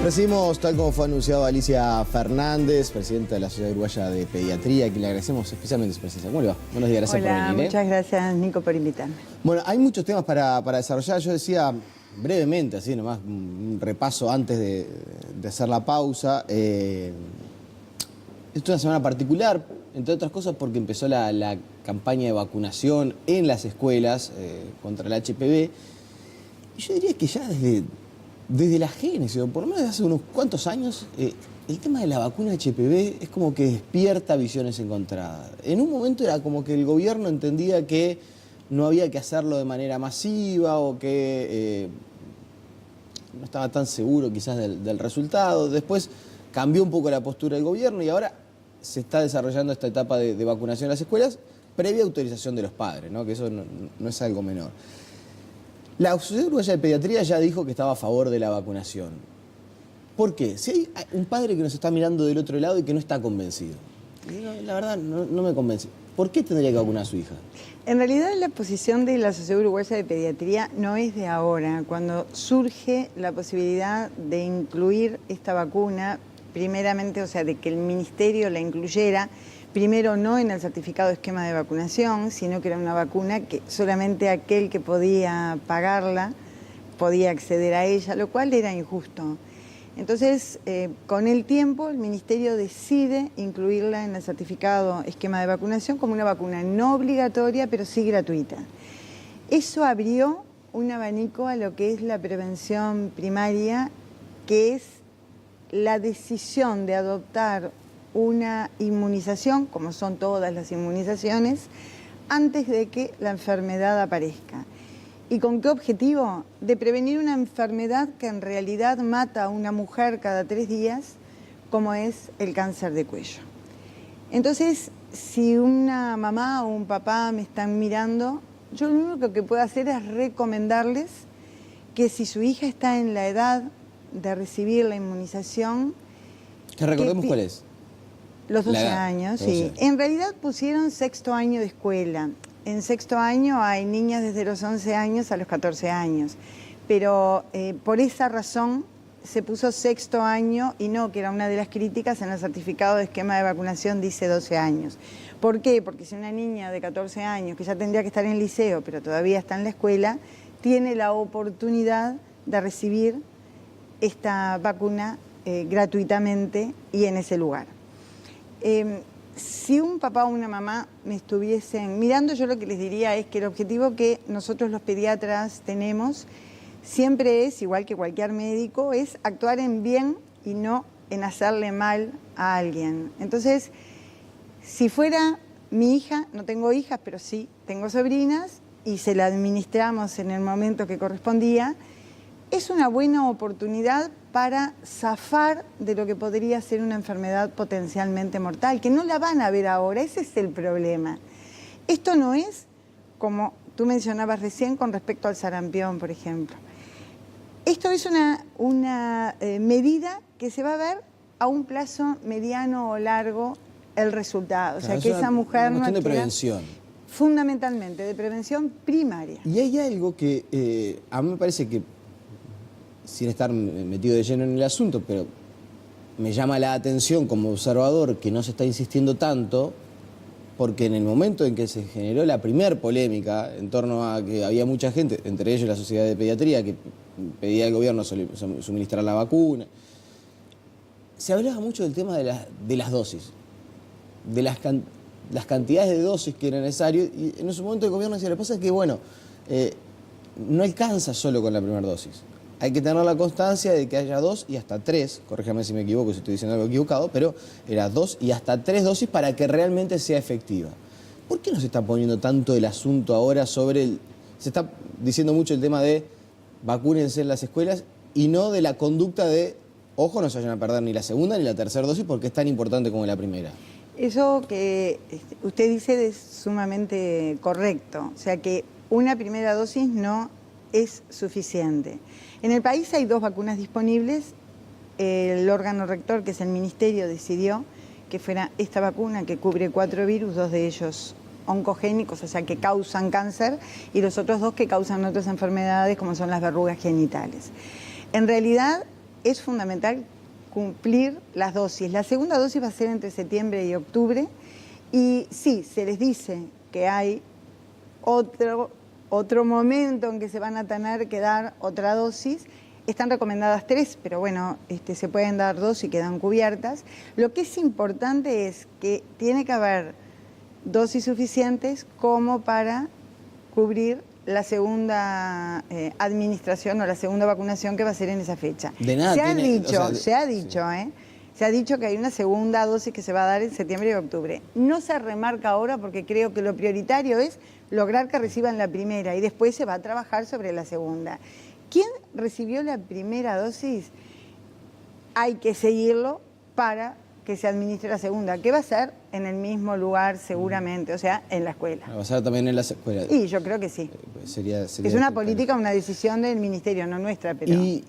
Recibimos, tal como fue anunciado, a Alicia Fernández, presidenta de la Sociedad Uruguaya de Pediatría, a quien le agradecemos especialmente su presencia. ¿Cómo le va? Buenos días, gracias por venir. Hola, muchas gracias, Nico, por invitarme. Bueno, hay muchos temas para desarrollar. Yo decía brevemente, así nomás, un repaso antes de hacer la pausa. Esto es una semana particular, entre otras cosas porque empezó la campaña de vacunación en las escuelas contra el HPV. Y yo diría que ya desde la génesis, o por lo menos desde hace unos cuantos años, el tema de la vacuna HPV es como que despierta visiones encontradas. En un momento era como que el gobierno entendía que no había que hacerlo de manera masiva o que no estaba tan seguro quizás del resultado. Después cambió un poco la postura del gobierno y ahora se está desarrollando esta etapa de vacunación en las escuelas previa autorización de los padres, ¿no? Que eso no es algo menor. La Sociedad Uruguaya de Pediatría ya dijo que estaba a favor de la vacunación. ¿Por qué? Si hay un padre que nos está mirando del otro lado y que no está convencido. La verdad, no me convence. ¿Por qué tendría que vacunar a su hija? En realidad, la posición de la Sociedad Uruguaya de Pediatría no es de ahora. Cuando surge la posibilidad de incluir esta vacuna, primeramente, o sea, de que el Ministerio la incluyera, primero no en el certificado de esquema de vacunación, sino que era una vacuna que solamente aquel que podía pagarla podía acceder a ella, lo cual era injusto. Entonces, con el tiempo, el Ministerio decide incluirla en el certificado esquema de vacunación como una vacuna no obligatoria, pero sí gratuita. Eso abrió un abanico a lo que es la prevención primaria, que es la decisión de adoptar una inmunización, como son todas las inmunizaciones, antes de que la enfermedad aparezca. ¿Y con qué objetivo? De prevenir una enfermedad que en realidad mata a una mujer cada 3 días, como es el cáncer de cuello. Entonces, si una mamá o un papá me están mirando, yo lo único que puedo hacer es recomendarles que si su hija está en la edad de recibir la inmunización... Que recordemos cuál es. Los 12 años, sí. En realidad pusieron 6º año de escuela. En 6º año hay niñas desde los 11 años a los 14 años. Pero por esa razón se puso 6º año y no, que era una de las críticas, en el certificado de esquema de vacunación dice 12 años. ¿Por qué? Porque si una niña de 14 años, que ya tendría que estar en el liceo, pero todavía está en la escuela, tiene la oportunidad de recibir esta vacuna gratuitamente y en ese lugar. Si un papá o una mamá me estuviesen mirando, yo lo que les diría es que el objetivo que nosotros los pediatras tenemos siempre es, igual que cualquier médico, es actuar en bien y no en hacerle mal a alguien. Entonces, si fuera mi hija, no tengo hijas, pero sí tengo sobrinas, y se la administramos en el momento que correspondía, es una buena oportunidad para zafar de lo que podría ser una enfermedad potencialmente mortal, que no la van a ver ahora, ese es el problema. Esto no es, como tú mencionabas recién, con respecto al sarampión, por ejemplo. Esto es una medida que se va a ver a un plazo mediano o largo el resultado. Claro, o sea, que esa mujer no adquiera... de prevención. Fundamentalmente, de prevención primaria. Y hay algo que a mí me parece que, sin estar metido de lleno en el asunto, pero me llama la atención como observador que no se está insistiendo tanto, porque en el momento en que se generó la primer polémica en torno a que había mucha gente, entre ellos la Sociedad de Pediatría, que pedía al gobierno suministrar la vacuna, se hablaba mucho del tema de las dosis, de las cantidades de dosis que era necesario, y en ese momento el gobierno decía, lo que pasa es que, bueno, no alcanza solo con la primera dosis. Hay que tener la constancia de que haya 2 y hasta 3, corríjame si me equivoco, si estoy diciendo algo equivocado, pero era 2 y hasta 3 dosis para que realmente sea efectiva. ¿Por qué no se está poniendo tanto el asunto ahora sobre se está diciendo mucho el tema de vacúnense en las escuelas y no de la conducta de, ojo, no se vayan a perder ni la segunda ni la tercera dosis porque es tan importante como la primera? Eso que usted dice es sumamente correcto, o sea que una primera dosis no es suficiente. En el país hay 2 vacunas disponibles. El órgano rector, que es el Ministerio, decidió que fuera esta vacuna que cubre 4 virus, 2 de ellos oncogénicos, o sea que causan cáncer, y los otros 2 que causan otras enfermedades como son las verrugas genitales. En realidad, es fundamental cumplir las dosis. La segunda dosis va a ser entre septiembre y octubre. Y sí, se les dice que hay otro momento en que se van a tener que dar otra dosis. Están recomendadas 3, pero bueno, se pueden dar 2 y quedan cubiertas. Lo que es importante es que tiene que haber dosis suficientes como para cubrir la segunda administración o la segunda vacunación que va a ser en esa fecha. De nada se ha dicho que hay una segunda dosis que se va a dar en septiembre y octubre. No se remarca ahora porque creo que lo prioritario es lograr que reciban la primera y después se va a trabajar sobre la segunda. ¿Quién recibió la primera dosis? Hay que seguirlo para que se administre la segunda, que va a ser en el mismo lugar seguramente, o sea, en la escuela. Va a ser también en las escuelas. Y yo creo que sí. Sería es una política, una decisión del ministerio, no nuestra, pero... Y,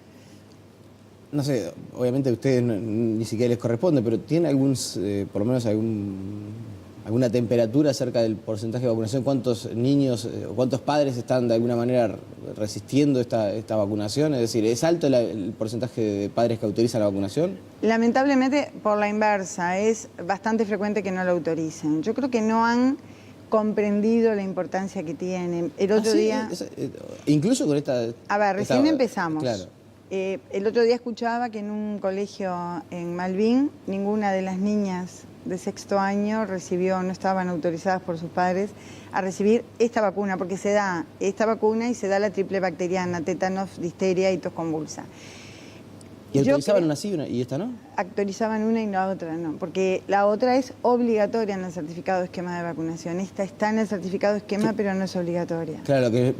no sé, obviamente a ustedes ni siquiera les corresponde, pero ¿tiene por lo menos alguna temperatura acerca del porcentaje de vacunación? ¿Cuántos niños o cuántos padres están de alguna manera resistiendo esta vacunación? Es decir, ¿es alto el porcentaje de padres que autorizan la vacunación? Lamentablemente, por la inversa, es bastante frecuente que no lo autoricen. Yo creo que no han comprendido la importancia que tiene. El otro día... incluso con esta... A ver, recién empezamos. Claro. El otro día escuchaba que en un colegio en Malvin, ninguna de las niñas de 6º año no estaban autorizadas por sus padres a recibir esta vacuna, porque se da esta vacuna y se da la triple bacteriana, tétanos, difteria y tos convulsa. ¿Y autorizaban una sí y esta no? Autorizaban una y la otra no, porque la otra es obligatoria en el certificado de esquema de vacunación. Esta está en el certificado de esquema, sí, pero no es obligatoria. Claro, que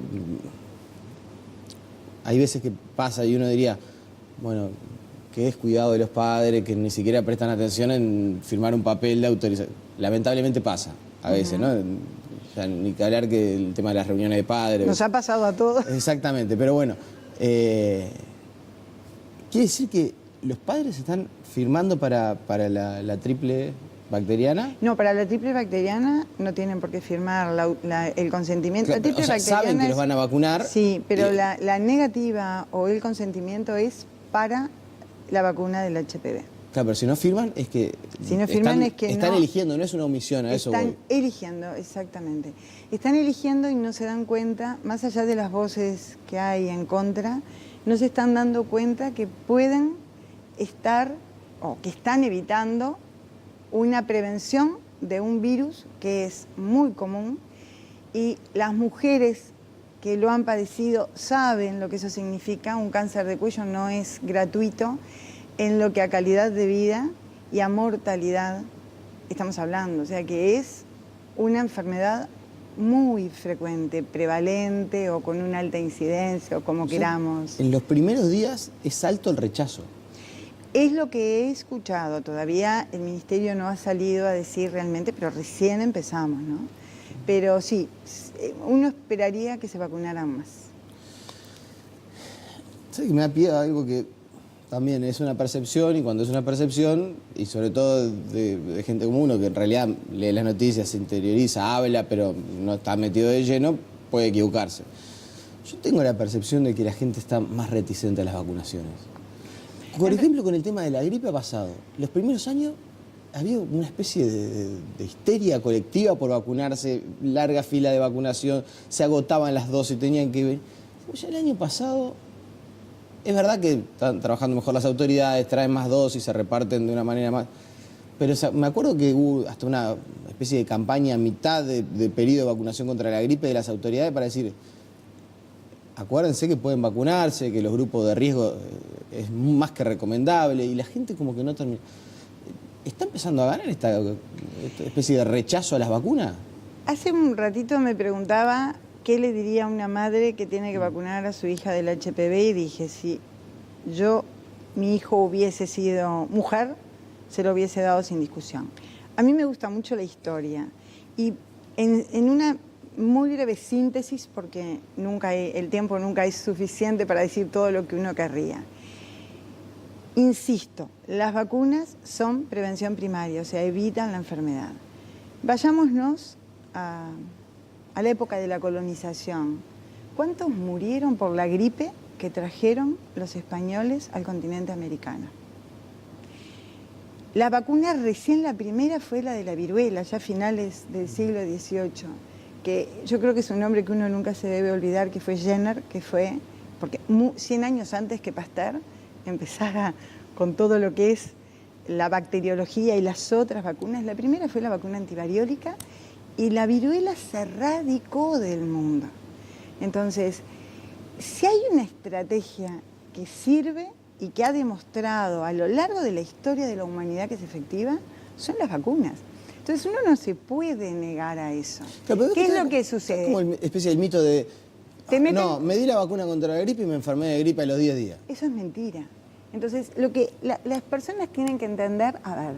hay veces que pasa y uno diría, bueno, qué descuidado de los padres, que ni siquiera prestan atención en firmar un papel de autorización. Lamentablemente pasa, a veces, ¿no? O sea, ni que hablar que el tema de las reuniones de padres. Nos ha pasado a todos. Exactamente, pero bueno, quiere decir que los padres están firmando para la triple bacteriana. No, para la triple bacteriana no tienen por qué firmar el consentimiento. Claro, la triple bacteriana saben que los van a vacunar. Sí, pero la negativa o el consentimiento es para la vacuna del HPV. Claro, pero si no firman es que... Si no firman es que están eligiendo, no es una omisión, a eso voy. Están eligiendo, exactamente. Están eligiendo y no se dan cuenta, más allá de las voces que hay en contra, no se están dando cuenta que pueden estar, o que están evitando una prevención de un virus que es muy común y las mujeres que lo han padecido saben lo que eso significa. Un cáncer de cuello no es gratuito en lo que a calidad de vida y a mortalidad estamos hablando. O sea que es una enfermedad muy frecuente, prevalente o con una alta incidencia o como queramos. En los primeros días es alto el rechazo. Es lo que he escuchado. Todavía el ministerio no ha salido a decir realmente, pero recién empezamos, ¿no? Pero sí, uno esperaría que se vacunaran más. Sí, me da pie a algo que también es una percepción, y cuando es una percepción, y sobre todo de gente como uno, que en realidad lee las noticias, se interioriza, habla, pero no está metido de lleno, puede equivocarse. Yo tengo la percepción de que la gente está más reticente a las vacunaciones. Por ejemplo, con el tema de la gripe ha pasado. Los primeros años había una especie de histeria colectiva por vacunarse, larga fila de vacunación, se agotaban las dosis, tenían que ir. Ya el año pasado, es verdad que están trabajando mejor las autoridades, traen más dosis, se reparten de una manera más... Pero me acuerdo que hubo hasta una especie de campaña a mitad de periodo de vacunación contra la gripe de las autoridades para decir, acuérdense que pueden vacunarse, que los grupos de riesgo es más que recomendable, y la gente como que no termina... ¿Está empezando a ganar esta especie de rechazo a las vacunas? Hace un ratito me preguntaba qué le diría a una madre que tiene que vacunar a su hija del HPV y dije, si mi hijo hubiese sido mujer, se lo hubiese dado sin discusión. A mí me gusta mucho la historia y en una muy breve síntesis, porque el tiempo nunca es suficiente para decir todo lo que uno querría. Insisto, las vacunas son prevención primaria, o sea, evitan la enfermedad. Vayámonos a la época de la colonización. ¿Cuántos murieron por la gripe que trajeron los españoles al continente americano. La vacuna recién, la primera fue la de la viruela, ya a finales del siglo XVIII, que yo creo que es un nombre que uno nunca se debe olvidar, que fue Jenner, que fue, porque 100 años antes que Pasteur empezara con todo lo que es la bacteriología y las otras vacunas, la primera fue la vacuna antivariólica y la viruela se erradicó del mundo. Entonces, si hay una estrategia que sirve y que ha demostrado a lo largo de la historia de la humanidad que es efectiva, son las vacunas. Entonces uno no se puede negar a eso. Claro, ¿Qué es lo que sucede? Es como una especie del mito de, no, me di la vacuna contra la gripe y me enfermé de gripe a los 10 días. Eso es mentira. Entonces, lo que las personas tienen que entender, a ver,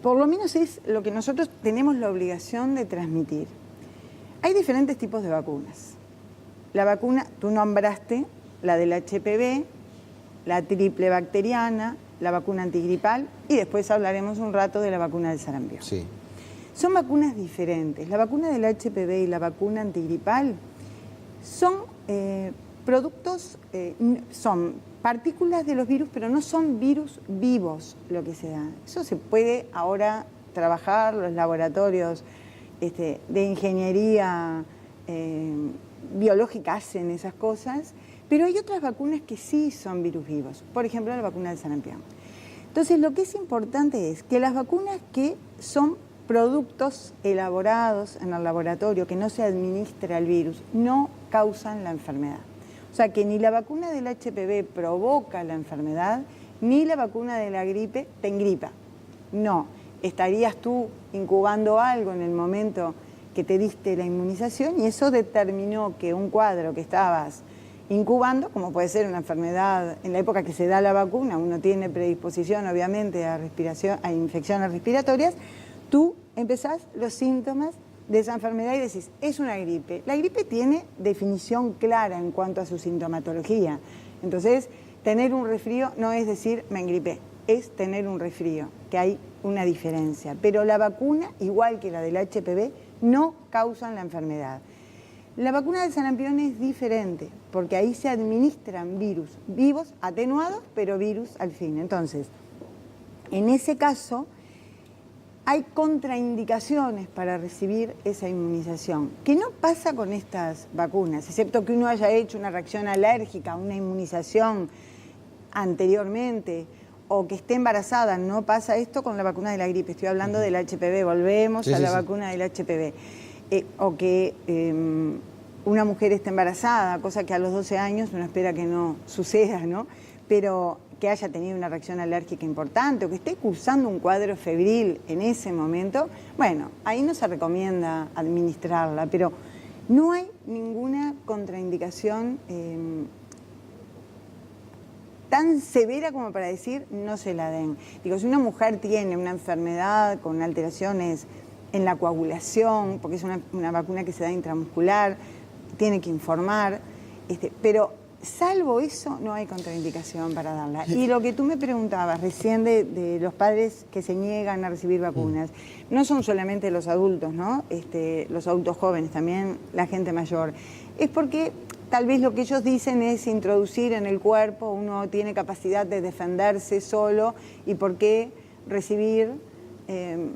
por lo menos es lo que nosotros tenemos la obligación de transmitir. Hay diferentes tipos de vacunas. La vacuna, tú nombraste la del HPV, la triple bacteriana, la vacuna antigripal y después hablaremos un rato de la vacuna del sarampión. Sí. Son vacunas diferentes. La vacuna del HPV y la vacuna antigripal son productos, son partículas de los virus, pero no son virus vivos lo que se da. Eso se puede ahora trabajar, los laboratorios de ingeniería biológica hacen esas cosas, pero hay otras vacunas que sí son virus vivos, por ejemplo la vacuna del sarampión. Entonces lo que es importante es que las vacunas que son productos elaborados en el laboratorio, que no se administra el virus, no causan la enfermedad. O sea que ni la vacuna del HPV provoca la enfermedad, ni la vacuna de la gripe te engripa. No, estarías tú incubando algo en el momento que te diste la inmunización y eso determinó que un cuadro que estabas incubando, como puede ser una enfermedad, en la época que se da la vacuna, uno tiene predisposición obviamente a infecciones respiratorias, tú empezás los síntomas de esa enfermedad y decís, es una gripe. La gripe tiene definición clara en cuanto a su sintomatología. Entonces, tener un resfrío no es decir, me engripé, es tener un resfrío, que hay una diferencia. Pero la vacuna, igual que la del HPV, no causan la enfermedad. La vacuna del sarampión es diferente, porque ahí se administran virus vivos, atenuados, pero virus al fin. Entonces, en ese caso, hay contraindicaciones para recibir esa inmunización, que no pasa con estas vacunas, excepto que uno haya hecho una reacción alérgica a una inmunización anteriormente, o que esté embarazada. No pasa esto con la vacuna de la gripe, estoy hablando del HPV, volvemos a la vacuna del HPV. O que una mujer esté embarazada, cosa que a los 12 años uno espera que no suceda, ¿no? Pero que haya tenido una reacción alérgica importante o que esté cursando un cuadro febril en ese momento, bueno, ahí no se recomienda administrarla, pero no hay ninguna contraindicación tan severa como para decir no se la den. Digo, si una mujer tiene una enfermedad con alteraciones en la coagulación, porque es una vacuna que se da intramuscular, tiene que informar, pero salvo eso no hay contraindicación para darla. Y lo que tú me preguntabas recién de los padres que se niegan a recibir vacunas, no son solamente los adultos, ¿no? Los adultos jóvenes, también la gente mayor. Es porque tal vez lo que ellos dicen es introducir en el cuerpo, uno tiene capacidad de defenderse solo, y por qué recibir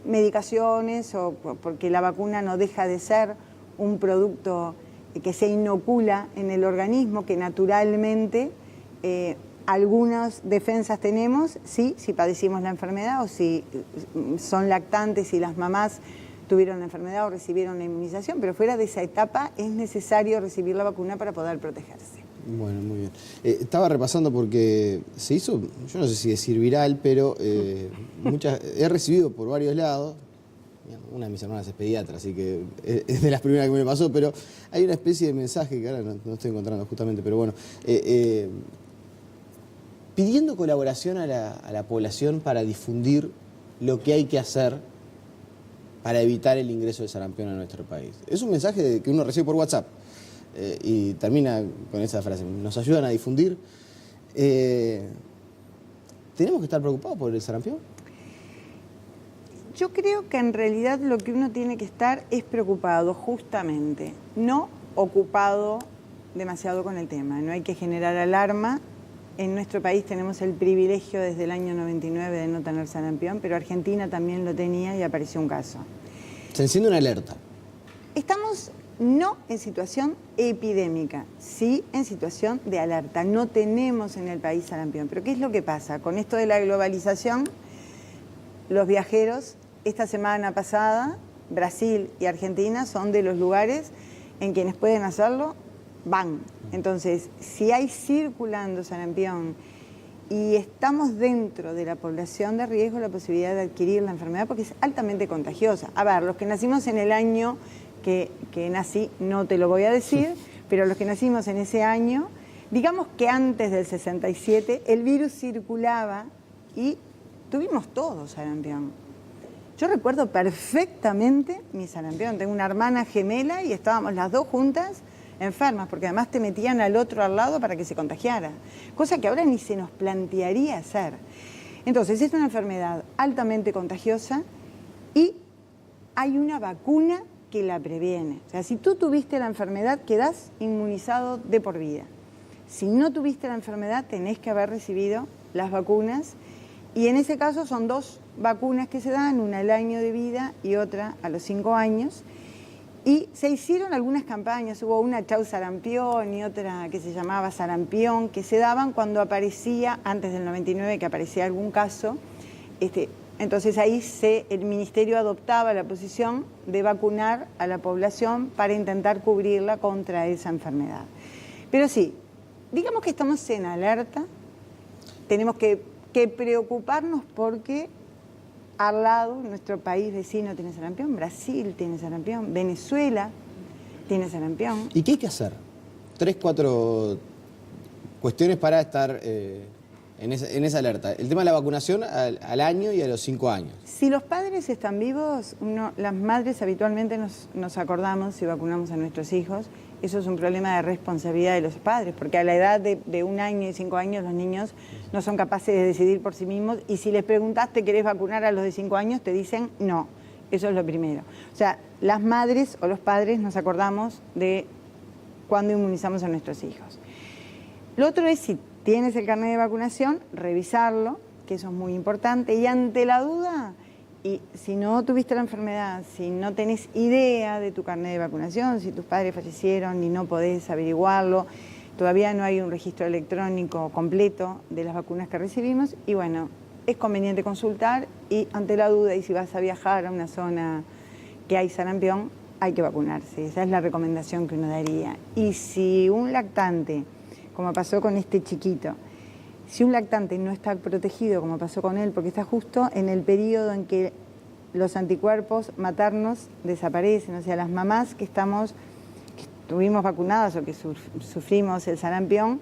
medicaciones, o porque la vacuna no deja de ser un producto que se inocula en el organismo, que naturalmente algunas defensas tenemos, sí, si padecimos la enfermedad o si son lactantes y las mamás tuvieron la enfermedad o recibieron la inmunización, pero fuera de esa etapa es necesario recibir la vacuna para poder protegerse. Bueno, muy bien. Estaba repasando porque se hizo, yo no sé si decir viral, pero he recibido por varios lados. Una de mis hermanas es pediatra, así que es de las primeras que me pasó, pero hay una especie de mensaje que ahora no estoy encontrando justamente, pero bueno, pidiendo colaboración a la población para difundir lo que hay que hacer para evitar el ingreso de sarampión a nuestro país. Es un mensaje que uno recibe por WhatsApp y termina con esa frase, nos ayudan a difundir. ¿Tenemos que estar preocupados por el sarampión? Yo creo que en realidad lo que uno tiene que estar es preocupado, justamente, no ocupado demasiado con el tema, no hay que generar alarma. En nuestro país tenemos el privilegio desde el año 99 de no tener sarampión, pero Argentina también lo tenía y apareció un caso. Se enciende una alerta. Estamos no en situación epidémica, sí en situación de alerta. No tenemos en el país sarampión. Pero ¿qué es lo que pasa? Con esto de la globalización, los viajeros, esta semana pasada, Brasil y Argentina son de los lugares en quienes pueden hacerlo, van. Entonces, si hay circulando sarampión y estamos dentro de la población de riesgo, la posibilidad de adquirir la enfermedad, porque es altamente contagiosa. A ver, los que nacimos en el año que nací, no te lo voy a decir, pero los que nacimos en ese año, digamos que antes del 67, el virus circulaba y tuvimos todos sarampión. Yo recuerdo perfectamente mi sarampión. Tengo una hermana gemela y estábamos las dos juntas enfermas, porque además te metían al otro al lado para que se contagiara, cosa que ahora ni se nos plantearía hacer. Entonces, es una enfermedad altamente contagiosa y hay una vacuna que la previene. O sea, si tú tuviste la enfermedad, quedás inmunizado de por vida. Si no tuviste la enfermedad, tenés que haber recibido las vacunas, y en ese caso son dos vacunas que se dan, una al año de vida y otra a los 5 años. Y se hicieron algunas campañas, hubo una Chau Sarampión y otra que se llamaba Sarampión, que se daban cuando aparecía, antes del 99, que aparecía algún caso. Entonces ahí el Ministerio adoptaba la posición de vacunar a la población para intentar cubrirla contra esa enfermedad. Pero sí, digamos que estamos en alerta, tenemos que preocuparnos porque al lado, nuestro país vecino tiene sarampión, Brasil tiene sarampión, Venezuela tiene sarampión. ¿Y qué hay que hacer? 3, 4 cuestiones para estar en esa alerta. El tema de la vacunación al año y a los 5 años. Si los padres están vivos, las madres habitualmente nos acordamos si vacunamos a nuestros hijos. Eso es un problema de responsabilidad de los padres, porque a la edad de 1 año y 5 años los niños no son capaces de decidir por sí mismos, y si les preguntas, ¿te querés vacunar a los de 5 años? Te dicen no. Eso es lo primero. O sea, las madres o los padres nos acordamos de cuando inmunizamos a nuestros hijos. Lo otro es, si tienes el carnet de vacunación, revisarlo, que eso es muy importante, y ante la duda, y si no tuviste la enfermedad, si no tenés idea de tu carnet de vacunación, si tus padres fallecieron y no podés averiguarlo, todavía no hay un registro electrónico completo de las vacunas que recibimos, y bueno, es conveniente consultar, y ante la duda, y si vas a viajar a una zona que hay sarampión, hay que vacunarse. Esa es la recomendación que uno daría. Y si un lactante, como pasó con este chiquito, si un lactante no está protegido, como pasó con él, porque está justo en el periodo en que los anticuerpos maternos desaparecen, o sea, las mamás que estuvimos vacunadas o que sufrimos el sarampión,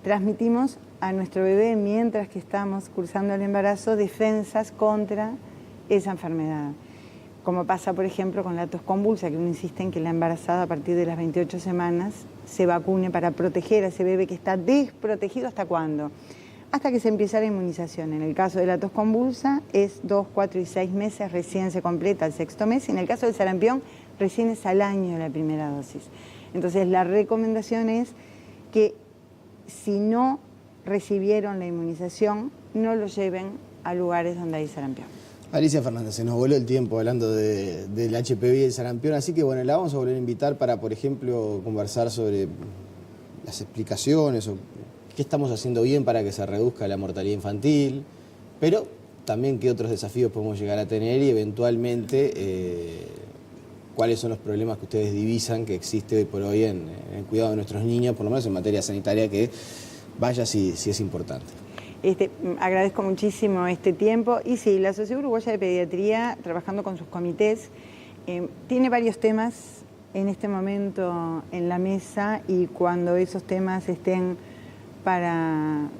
transmitimos a nuestro bebé, mientras que estamos cursando el embarazo, defensas contra esa enfermedad. Como pasa, por ejemplo, con la tos convulsa, que uno insiste en que la embarazada a partir de las 28 semanas se vacune para proteger a ese bebé que está desprotegido. ¿Hasta cuándo? Hasta que se empieza la inmunización. En el caso de la tos convulsa es 2, 4 y 6 meses, recién se completa el 6.º mes. En el caso del sarampión, recién es al año de la primera dosis. Entonces, la recomendación es que si no recibieron la inmunización, no lo lleven a lugares donde hay sarampión. Alicia Fernández, se nos voló el tiempo hablando del HPV y el sarampión, así que bueno, la vamos a volver a invitar para, por ejemplo, conversar sobre las explicaciones o qué estamos haciendo bien para que se reduzca la mortalidad infantil, pero también qué otros desafíos podemos llegar a tener y eventualmente cuáles son los problemas que ustedes divisan que existe hoy por hoy en el cuidado de nuestros niños, por lo menos en materia sanitaria, que vaya si es importante. Agradezco muchísimo este tiempo. Y sí, la Sociedad Uruguaya de Pediatría, trabajando con sus comités, tiene varios temas en este momento en la mesa, y cuando esos temas estén para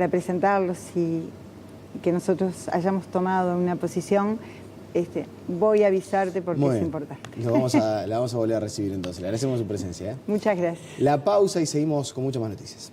presentarlos y que nosotros hayamos tomado una posición, voy a avisarte porque es importante. La vamos a volver a recibir entonces. Le agradecemos su presencia. Muchas gracias. La pausa y seguimos con muchas más noticias.